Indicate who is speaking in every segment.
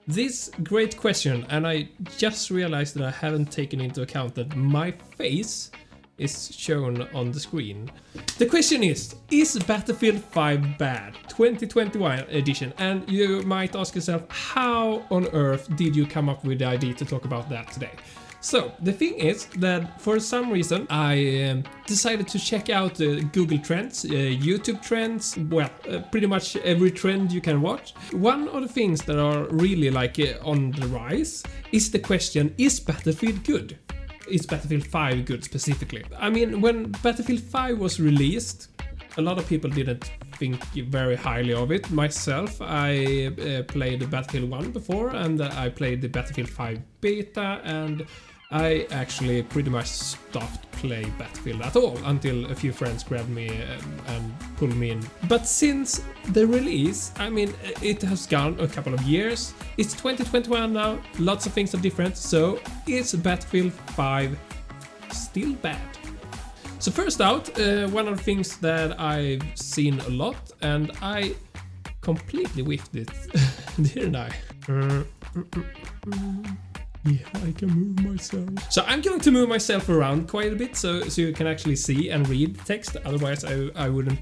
Speaker 1: This great question, and I just realized that I haven't taken into account that my face is shown on the screen. The question is Battlefield 5 bad? 2021 edition. And you might ask yourself, how on earth did you come up with the idea to talk about that today? So, the thing is that for some reason I decided to check out Google Trends, YouTube Trends, well, pretty much every trend you can watch. One of the things that are really like on the rise is the question, is Battlefield good? Is Battlefield 5 good specifically? I mean, when Battlefield 5 was released, a lot of people didn't think very highly of it. Myself, I played Battlefield 1 before, and I played the Battlefield 5 beta, and I actually pretty much stopped playing Battlefield at all until a few friends grabbed me and pulled me in. But since the release, I mean, it has gone a couple of years. It's 2021 now, lots of things are different, so is Battlefield 5 still bad? So first out, one of the things that I've seen a lot, and I completely whiffed it, didn't I? Yeah, I can move myself. So I'm going to move myself around quite a bit so you can actually see and read text. Otherwise I wouldn't,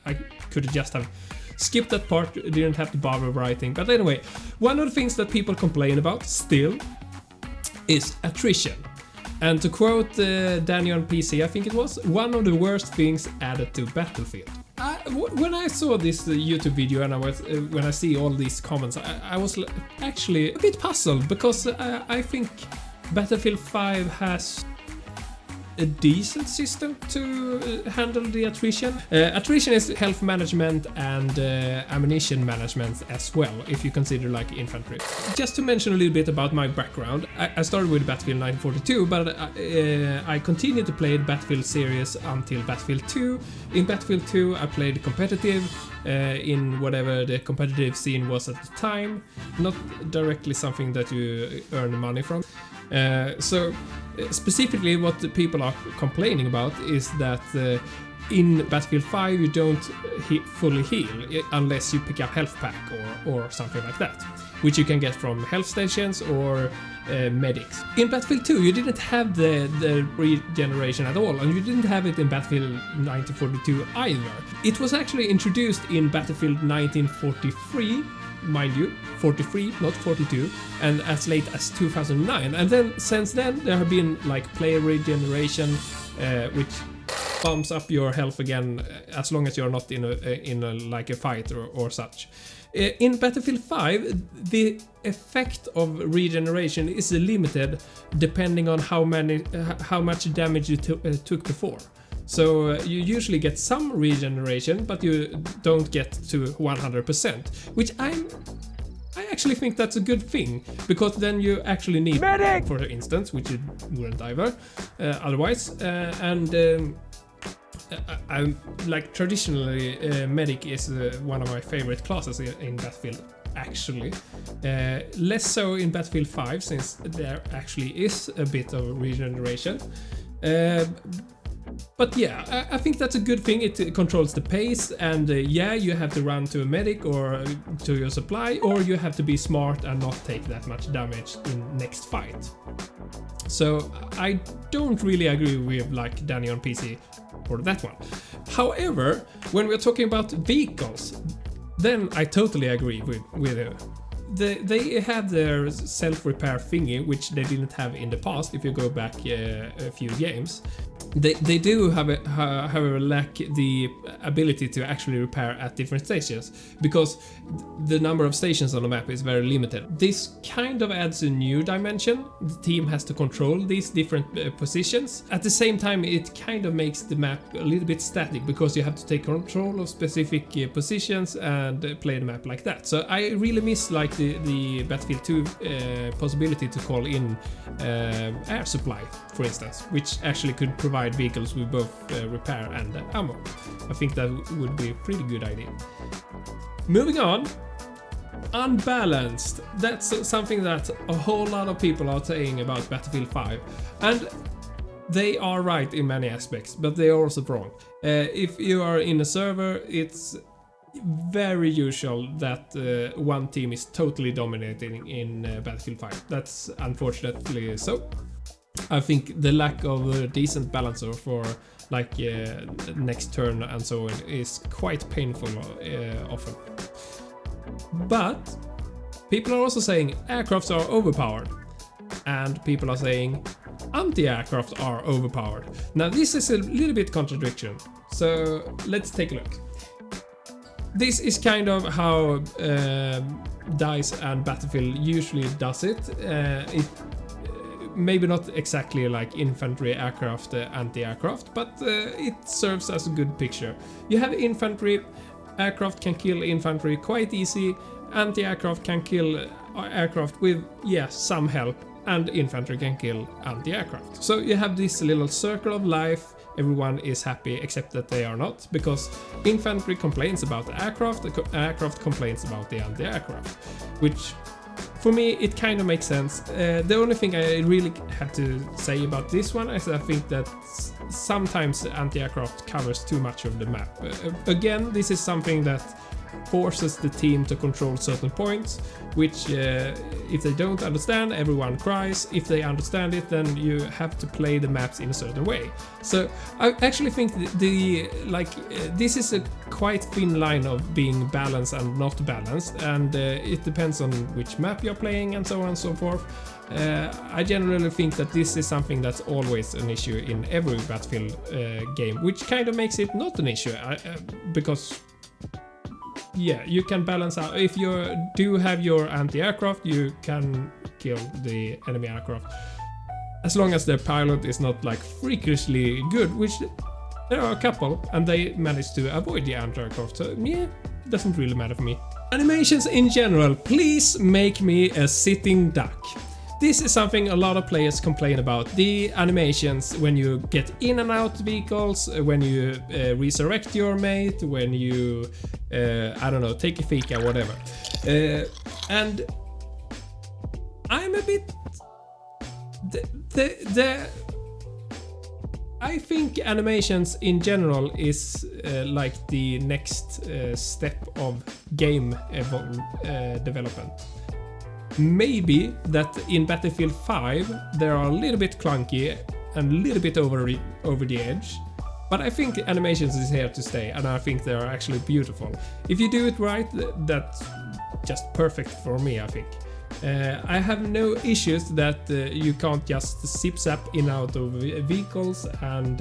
Speaker 1: I could just have skipped that part, didn't have to bother writing. But anyway, one of the things that people complain about still is attrition. And to quote Danny on PC, I think it was, one of the worst things added to Battlefield. When I saw this YouTube video and when I see all these comments, I was actually a bit puzzled because I think Battlefield 5 has a decent system to handle the attrition. Attrition is health management and ammunition management as well, if you consider like infantry. Just to mention a little bit about my background, I started with Battlefield 1942, but I continued to play the Battlefield series until Battlefield 2. In Battlefield 2 I played competitive in whatever the competitive scene was at the time, not directly something that you earn money from. So specifically what the people are complaining about is that in Battlefield 5 you don't fully heal unless you pick up health pack or something like that, which you can get from health stations or medics. In Battlefield 2 you didn't have the regeneration at all, and you didn't have it in Battlefield 1942 either. It was actually introduced in Battlefield 1943, mind you, 43, not 42, and as late as 2009. And then since then there have been like player regeneration, which bumps up your health again as long as you're not in a like a fight or such. In Battlefield 5, the effect of regeneration is limited depending on how much damage you took before. So you usually get some regeneration, but you don't get to 100%, which I actually think that's a good thing, because then you actually need medic, for instance, which you wouldn't either otherwise. I'm like traditionally medic is one of my favorite classes in Battlefield. Actually, less so in Battlefield 5, since there actually is a bit of regeneration. But yeah, I think that's a good thing. It controls the pace, and yeah, you have to run to a medic or to your supply, or you have to be smart and not take that much damage in next fight. So I don't really agree with like Danny on PC for that one. However, when we're talking about vehicles, then I totally agree with you. They have their self-repair thingy, which they didn't have in the past. If you go back a few games, they do however lack the ability to actually repair at different stations, because the number of stations on the map is very limited. This kind of adds a new dimension. The team has to control these different positions. At the same time, it kind of makes the map a little bit static, because you have to take control of specific positions and play the map like that. So I really miss like the Battlefield 2 possibility to call in air supply, for instance, which actually could provide vehicles with both repair and ammo. I think that would be a pretty good idea. Moving on, Unbalanced. That's something that a whole lot of people are saying about Battlefield 5, and they are right in many aspects, but they are also wrong. If you are in a server, it's very usual that one team is totally dominating in Battlefield 5. That's unfortunately so. I think the lack of a decent balancer for like next turn and so on is quite painful often. But people are also saying aircrafts are overpowered, and people are saying anti-aircraft are overpowered. Now this is a little bit contradiction, so let's take a look. This is kind of how DICE and Battlefield usually does it. Maybe not exactly like infantry, aircraft, anti-aircraft, but it serves as a good picture. You have infantry, aircraft can kill infantry quite easy, anti-aircraft can kill aircraft with, yeah, some help, and infantry can kill anti-aircraft. So you have this little circle of life, everyone is happy except that they are not, because infantry complains about the aircraft complains about the anti-aircraft, which for me it kind of makes sense. The only thing I really have to say about this one is I think that sometimes anti-aircraft covers too much of the map. Again, this is something that forces the team to control certain points, which if they don't understand, everyone cries. If they understand it, then you have to play the maps in a certain way. So I actually think this is a quite thin line of being balanced and not balanced, and it depends on which map you're playing and so on and so forth. I generally think that this is something that's always an issue in every Battlefield game, which kind of makes it not an issue, because yeah, you can balance out. If you do have your anti-aircraft, you can kill the enemy aircraft, as long as their pilot is not like freakishly good, which there are a couple, and they manage to avoid the anti-aircraft, so yeah, it doesn't really matter for me. Animations in general, please make me a sitting duck. This is something a lot of players complain about. The animations when you get in and out vehicles, when you resurrect your mate, when you, I don't know, take a fika, whatever. And I'm a bit... I think animations in general is like the next step of game development. Maybe that in Battlefield 5 they are a little bit clunky and a little bit over the edge, but I think animations is here to stay, and I think they are actually beautiful. If you do it right, that's just perfect for me, I think. I have no issues that you can't just zip-zap in and out of vehicles, and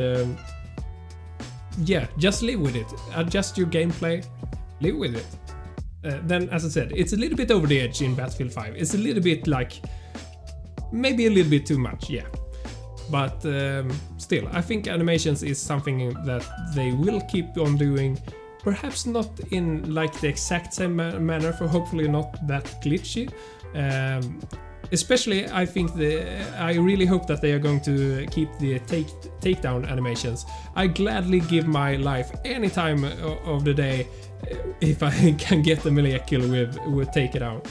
Speaker 1: yeah, just live with it. Adjust your gameplay, live with it. Then, as I said, it's a little bit over the edge in Battlefield 5. It's a little bit like, maybe a little bit too much, yeah. But still, I think animations is something that they will keep on doing. Perhaps not in like the exact same manner, for hopefully not that glitchy. Especially, I think I really hope that they are going to keep the takedown animations. I gladly give my life any time of the day if I can get a melee kill with take it out.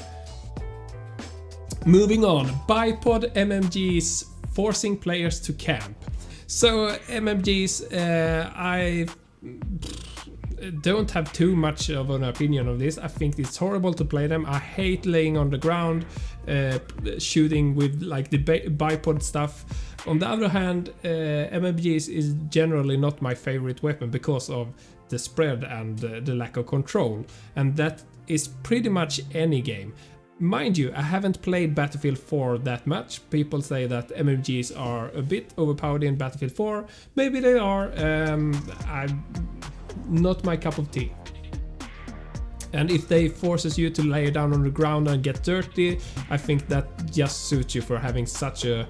Speaker 1: Moving on, bipod MMGs forcing players to camp. So MMGs, I don't have too much of an opinion of this. I think it's horrible to play them. I hate laying on the ground, shooting with like the bipod stuff. On the other hand, MMGs is generally not my favorite weapon because of the spread and the lack of control, and that is pretty much any game. Mind you, I haven't played Battlefield 4 that much. People say that MMGs are a bit overpowered in Battlefield 4. Maybe they are. I'm not my cup of tea. And if they forces you to lay down on the ground and get dirty, I think that just suits you for having such a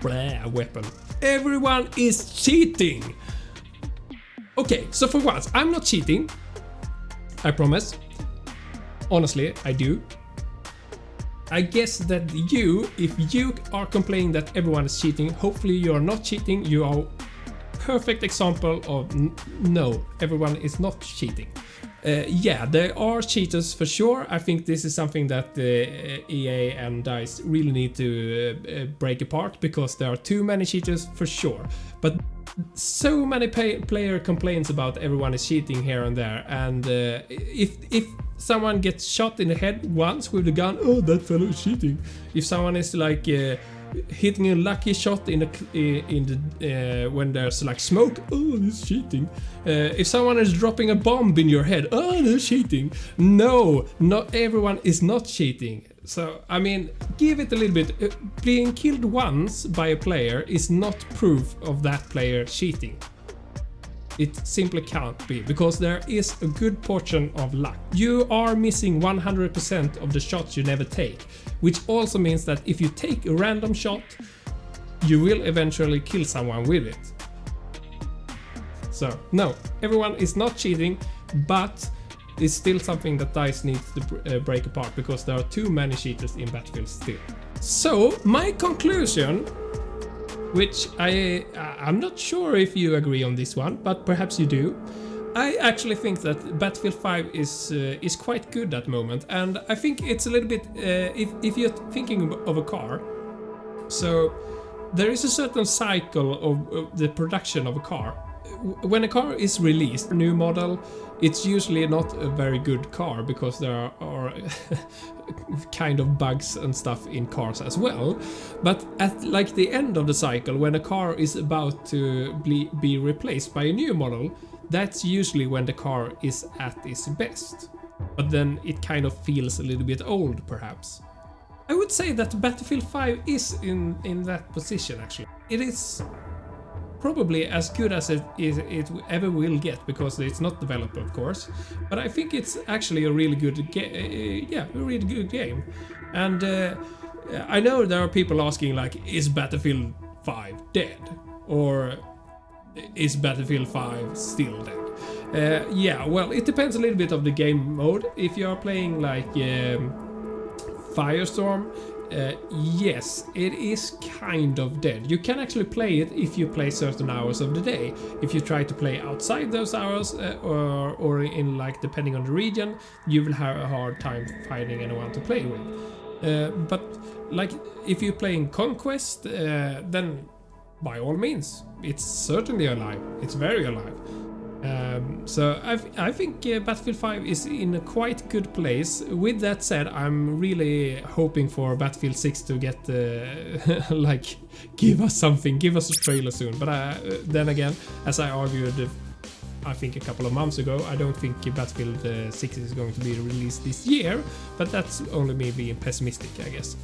Speaker 1: weapon. Everyone is cheating! Okay, so for once, I'm not cheating. I promise. Honestly, I do. I guess that if you are complaining that everyone is cheating, hopefully you are not cheating. You are perfect example of no, everyone is not cheating. Yeah, there are cheaters for sure. I think this is something that EA and DICE really need to break apart, because there are too many cheaters for sure. But so many player complaints about everyone is cheating here and there, and if someone gets shot in the head once with a gun, oh, that fellow is cheating. If someone is like hitting a lucky shot in the when there's like smoke, oh, that's cheating. If someone is dropping a bomb in your head, oh, that's cheating. No, not everyone is not cheating. So I mean, give it a little bit. Being killed once by a player is not proof of that player cheating. It simply can't be, because there is a good portion of luck. You are missing 100% of the shots you never take, which also means that if you take a random shot, you will eventually kill someone with it. So no, everyone is not cheating, but it's still something that DICE needs to break apart, because there are too many cheaters in Battlefield still. So my conclusion, which I'm not sure if you agree on this one, but perhaps you do. I actually think that Battlefield 5 is quite good at the moment, and I think it's a little bit if you're thinking of a car. So there is a certain cycle of the production of a car. When a car is released, a new model, it's usually not a very good car, because there are kind of bugs and stuff in cars as well. But at like the end of the cycle, when a car is about to be replaced by a new model, that's usually when the car is at its best. But then it kind of feels a little bit old, perhaps. I would say that Battlefield 5 is in that position, actually. It is probably as good as it ever will get, because it's not developed, of course. But I think it's actually a really good game. And I know there are people asking, like, is Battlefield 5 dead? Or is Battlefield 5 still dead? Yeah, well, it depends a little bit of the game mode. If you are playing like Firestorm, yes, it is kind of dead. You can actually play it if you play certain hours of the day. If you try to play outside those hours, or in, like, depending on the region, you will have a hard time finding anyone to play with. But like, if you're playing Conquest, then by all means, it's certainly alive. It's very alive. So I think Battlefield 5 is in a quite good place. With that said, I'm really hoping for Battlefield 6 to get like, give us something, give us a trailer soon. But then again, as I argued, I think a couple of months ago, I don't think Battlefield 6 is going to be released this year. But that's only me being pessimistic, I guess.